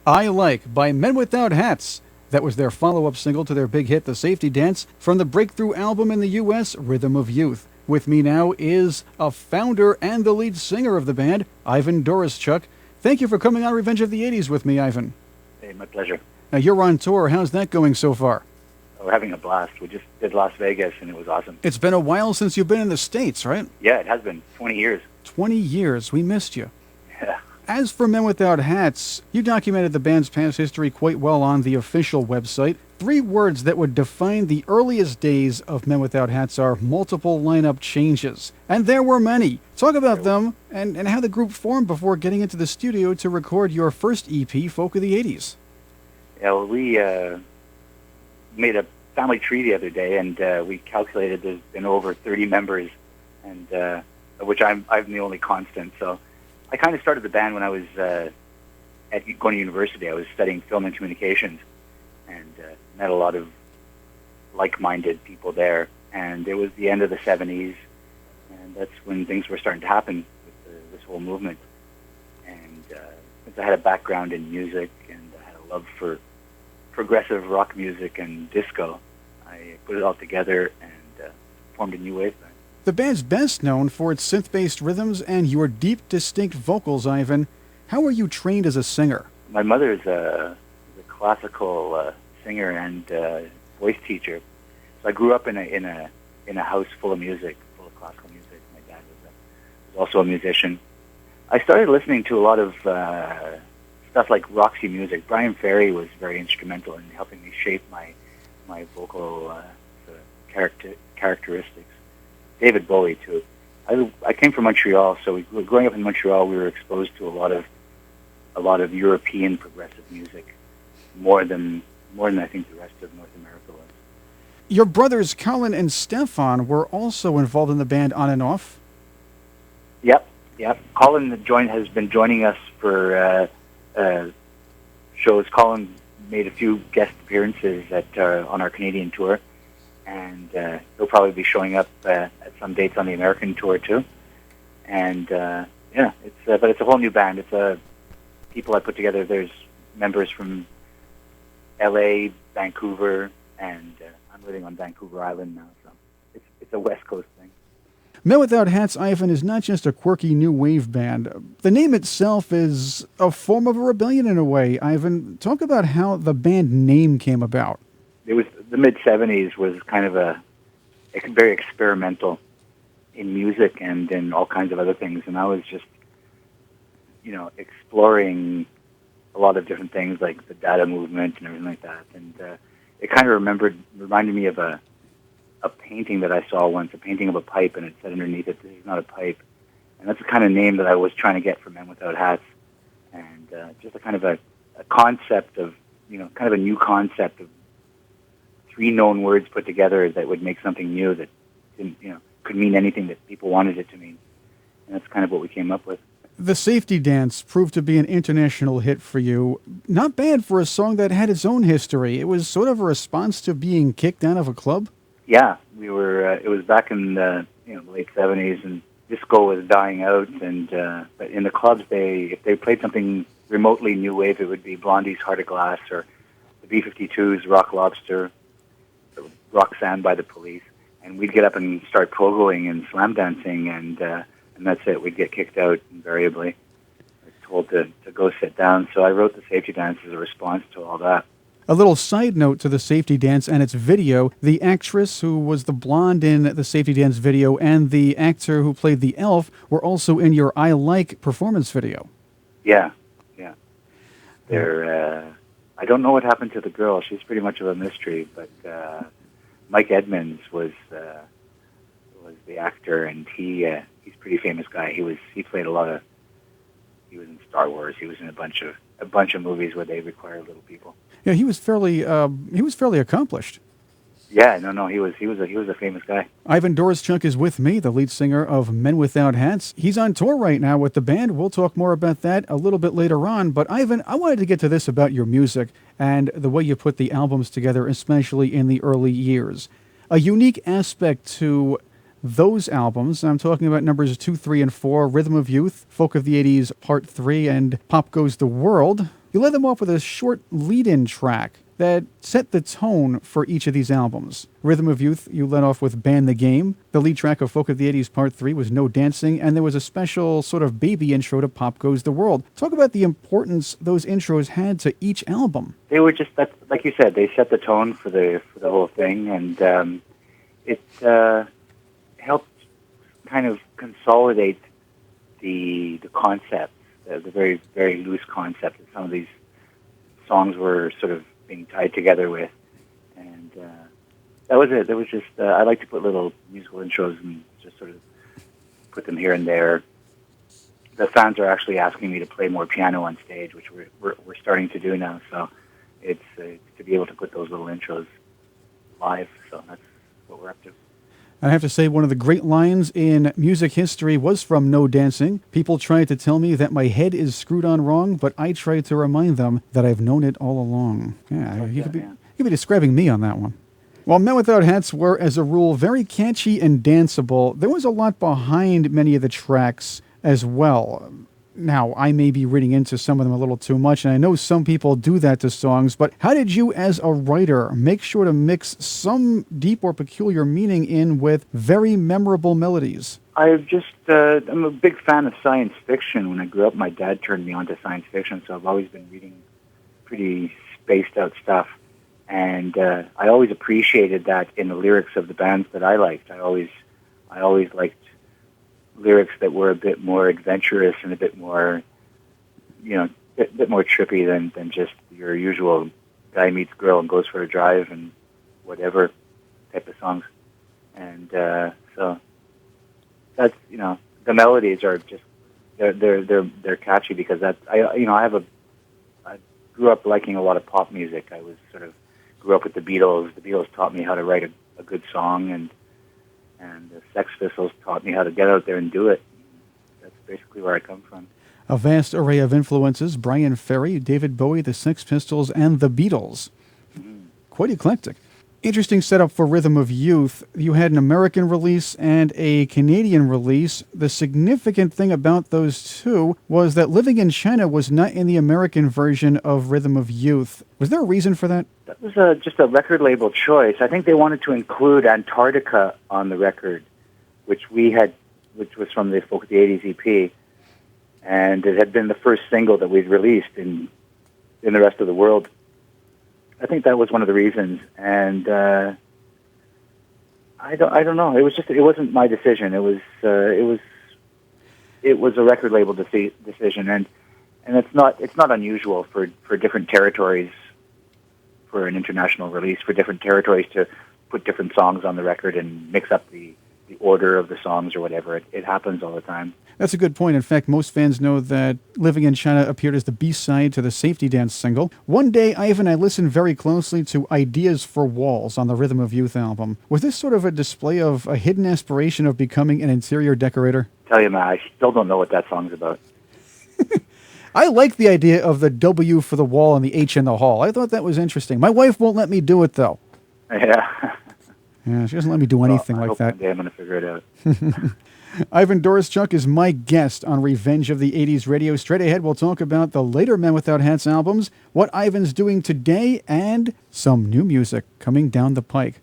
I Like by Men Without Hats. That was their follow-up single to their big hit, The Safety Dance, from the breakthrough album in the U.S., Rhythm of Youth. With me now is a founder and the lead singer of the band, Ivan Doroschuk. Thank you for coming on Revenge of the 80s with me, Ivan. Hey, my pleasure. Now, you're on tour. How's that going so far? We're having a blast. We just did Las Vegas, and it was awesome. It's been a while since you've been in the States, right? Yeah, it has been 20 years. 20 years. We missed you. Yeah. As for Men Without Hats, you documented the band's past history quite well on the official website. 3 words that would define the earliest days of Men Without Hats are multiple lineup changes. And there were many. Talk about them and how the group formed before getting into the studio to record your first EP, Folk of the 80s. Yeah, well, we made a family tree the other day, and we calculated there's been over 30 members, and of which I'm the only constant. So I kind of started the band when I was going to university. I was studying film and communications, and met a lot of like-minded people there. And it was the end of the 70s, and that's when things were starting to happen with this whole movement. And since I had a background in music and I had a love for progressive rock music and disco, I put it all together and formed a new wave band. The band's best known for its synth-based rhythms and your deep, distinct vocals, Ivan. How were you trained as a singer? My mother is a classical singer and voice teacher. So I grew up in a house full of music, full of classical music. My dad was also a musician. I started listening to a lot of stuff like Roxy music. Brian Ferry was very instrumental in helping me shape my vocal characteristics. David Bowie too. I came from Montreal, so growing up in Montreal, we were exposed to a lot of European progressive music, more than I think the rest of North America was. Your brothers Colin and Stefan were also involved in the band on and off. Yep. Colin has been joining us for shows. Colin made a few guest appearances on our Canadian tour, and he'll probably be showing up at some dates on the American tour too. And but it's a whole new band. It's people I put together. There's members from L.A., Vancouver, and I'm living on Vancouver Island now, so it's a West Coast thing. Men Without Hats, Ivan, is not just a quirky new wave band. The name itself is a form of a rebellion in a way. Ivan, talk about how the band name came about. It was the mid-'70s was kind of a very experimental in music and in all kinds of other things, and I was just, exploring a lot of different things like the data movement and everything like that. And it kind of reminded me of a painting that I saw once, a painting of a pipe, and it said underneath it, "This is not a pipe." And that's the kind of name that I was trying to get for Men Without Hats. And just a kind of a concept of, kind of a new concept of 3 known words put together that would make something new that didn't, could mean anything that people wanted it to mean. And that's kind of what we came up with. The Safety Dance proved to be an international hit for you. Not bad for a song that had its own history. It was sort of a response to being kicked out of a club. Yeah, we were. It was back in the late '70s, and disco was dying out. And but in the clubs, if they played something remotely new wave, it would be Blondie's "Heart of Glass" or the B-52's "Rock Lobster," "Roxanne" by the Police, and we'd get up and start pogoing and slam dancing, and that's it. We'd get kicked out invariably. I was told to go sit down. So I wrote the Safety Dance as a response to all that. A little side note to the Safety Dance and its video, the actress who was the blonde in the Safety Dance video and the actor who played the elf were also in your I Like performance video. Yeah. I don't know what happened to the girl. She's pretty much of a mystery, but Mike Edmonds was the actor, and he's a pretty famous guy. He was in Star Wars. He was in a bunch of movies where they require little people. Yeah, he was fairly accomplished. Yeah, no, he was a famous guy. Ivan Doroschuk is with me, the lead singer of Men Without Hats. He's on tour right now with the band. We'll talk more about that a little bit later on. But Ivan, I wanted to get to this about your music and the way you put the albums together, especially in the early years. A unique aspect to those albums, I'm talking about numbers 2, 3, and 4, Rhythm of Youth, Folk of the 80s Part 3, and Pop Goes the World, You led them off with a short lead-in track that set the tone for each of these albums. Rhythm of Youth, you led off with Ban the Game. The lead track of Folk of the 80s Part 3 was No Dancing, and there was a special sort of baby intro to Pop Goes the World. Talk about the importance those intros had to each album. They were just, that's, like you said, they set the tone for the whole thing, and it helped kind of consolidate the concept, the very, very loose concept that some of these songs were sort of being tied together with, and that was it. There was just I like to put little musical intros and just sort of put them here and there. The fans are actually asking me to play more piano on stage, which we're starting to do now. So it's to be able to put those little intros live. So that's what we're up to. I have to say, one of the great lines in music history was from No Dancing. People tried to tell me that my head is screwed on wrong, but I tried to remind them that I've known it all along. Yeah, you could be describing me on that one. While Men Without Hats were, as a rule, very catchy and danceable, there was a lot behind many of the tracks as well. Now, I may be reading into some of them a little too much, and I know some people do that to songs, but how did you, as a writer, make sure to mix some deep or peculiar meaning in with very memorable melodies? I'm a big fan of science fiction. When I grew up, my dad turned me on to science fiction, so I've always been reading pretty spaced-out stuff. And I always appreciated that in the lyrics of the bands that I liked. I always liked lyrics that were a bit more adventurous and a bit more, a bit more trippy than just your usual guy meets girl and goes for a drive and whatever type of songs. And so that's, the melodies are just they're catchy because I grew up liking a lot of pop music. I was grew up with the Beatles. The Beatles taught me how to write a good song, and the Sex Pistols taught me how to get out there and do it. That's basically where I come from. A vast array of influences: Brian Ferry, David Bowie, the Sex Pistols, and the Beatles. Mm-hmm. Quite eclectic. Interesting setup for Rhythm of Youth. You had an American release and a Canadian release. The significant thing about those two was that Living in China was not in the American version of Rhythm of Youth. Was there a reason for that? That was just a record label choice. I think they wanted to include Antarctica on the record, which was from the Folk of the 80s EP. And it had been the first single that we'd released in the rest of the world. I think that was one of the reasons, and I don't know. It wasn't my decision. It was a record label decision, and it's not unusual for different territories, for an international release, for different territories to put different songs on the record and mix up the order of the songs or whatever. It happens all the time. That's a good point. In fact, most fans know that Living in China appeared as the B-side to the Safety Dance single. One day, Ivan, I listened very closely to Ideas for Walls on the Rhythm of Youth album. Was this sort of a display of a hidden aspiration of becoming an interior decorator? Tell you, man, I still don't know what that song's about. I like the idea of the W for the wall and the H in the hall. I thought that was interesting. My wife won't let me do it, though. Yeah. Yeah, she doesn't let me do anything like that. One day I'm going to figure it out. Ivan Doroschuk is my guest on Revenge of the 80s Radio. Straight ahead, we'll talk about the later Men Without Hats albums, what Ivan's doing today, and some new music coming down the pike.